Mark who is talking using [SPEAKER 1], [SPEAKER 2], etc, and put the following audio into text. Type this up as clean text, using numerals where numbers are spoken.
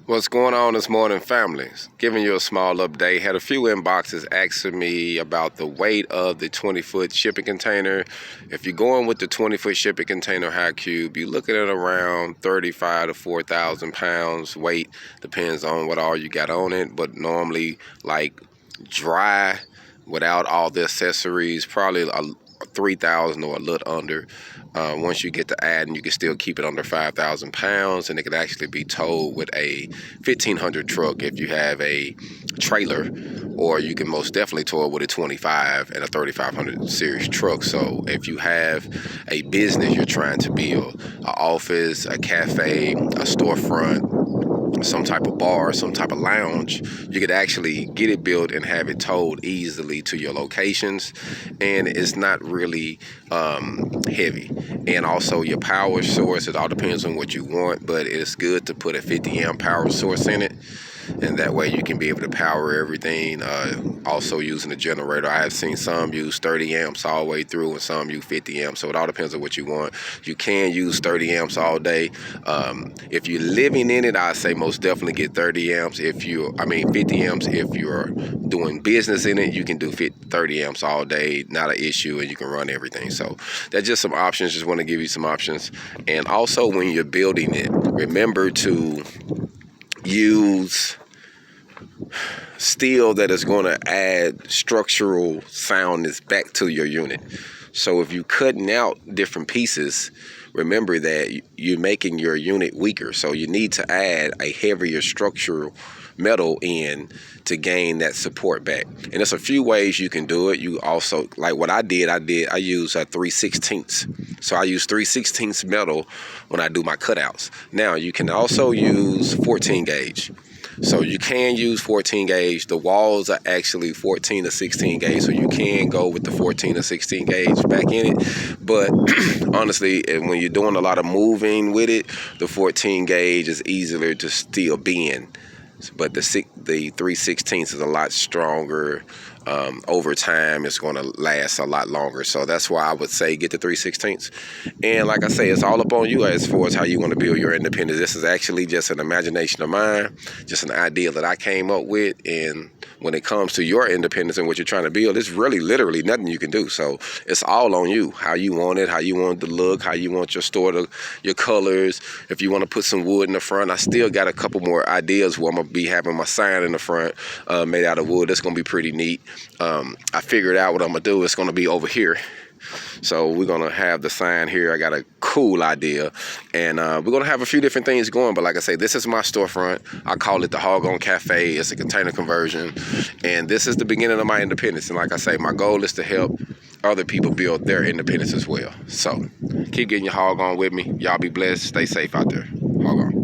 [SPEAKER 1] What's going on this morning, families? Giving you a small update. Had a few inboxes asking me about the weight of the 20-foot shipping container. If you're going with the 20-foot shipping container high cube, you're looking at around 35 to 4,000 pounds weight. Depends on what all you got on it, but normally like dry without all the accessories, probably 3,000 or a little under. Once you get to adding, you can still keep it under 5,000 pounds, and it can actually be towed with a 1,500 truck if you have a trailer, or you can most definitely tow it with a 25 and a 3,500 series truck. So if you have a business you're trying to build, an office, a cafe, a storefront, some type of bar, some type of lounge, you could actually get it built and have it towed easily to your locations, and it's not really heavy. And also your power source, it all depends on what you want, but it's good to put a 50 amp power source in it, and that way you can be able to power everything. Also using a generator, I have seen some use 30 amps all the way through and some use 50 amps, so it all depends on what you want. You can use 30 amps all day. If you're living in it, I say most definitely get 30 amps. 50 amps if you're doing business in it, you can do 30 amps all day, not an issue, and you can run everything. So that's just some options. Just want to give you some options. And also when you're building it, remember to use steel that is going to add structural soundness back to your unit. So if you're cutting out different pieces, remember that you're making your unit weaker. So you need to add a heavier structural metal in to gain that support back. And there's a few ways you can do it. You also, like what I use a 3/16. So I use 3/16 metal when I do my cutouts. Now you can also use 14 gauge. So you can use 14 gauge. The walls are actually 14 to 16 gauge, so you can go with the 14 to 16 gauge back in it. But honestly, when you're doing a lot of moving with it, the 14 gauge is easier to still bend. But the 3/16 is a lot stronger. Over time, it's going to last a lot longer. So that's why I would say get the 3/16. And like I say, it's all up on you as far as how you want to build your independence. This is actually just an imagination of mine, just an idea that I came up with. And when it comes to your independence and what you're trying to build, it's really literally nothing you can do. So it's all on you, how you want it, how you want it to look, how you want your store to, your colors. If you want to put some wood in the front, I still got a couple more ideas where I'm going to be having my sign in the front made out of wood. That's going to be pretty neat. I figured out what I'm going to do. It's going to be over here. So we're going to have the sign here. I got a cool idea, and we're going to have a few different things going. But like I say, this is my storefront. I call it the HogOn Cafe. It's a container conversion, and this is the beginning of my independence. And like I say, my goal is to help other people build their independence as well. So keep getting your HogOn with me. Y'all be blessed. Stay safe out there. HogOn.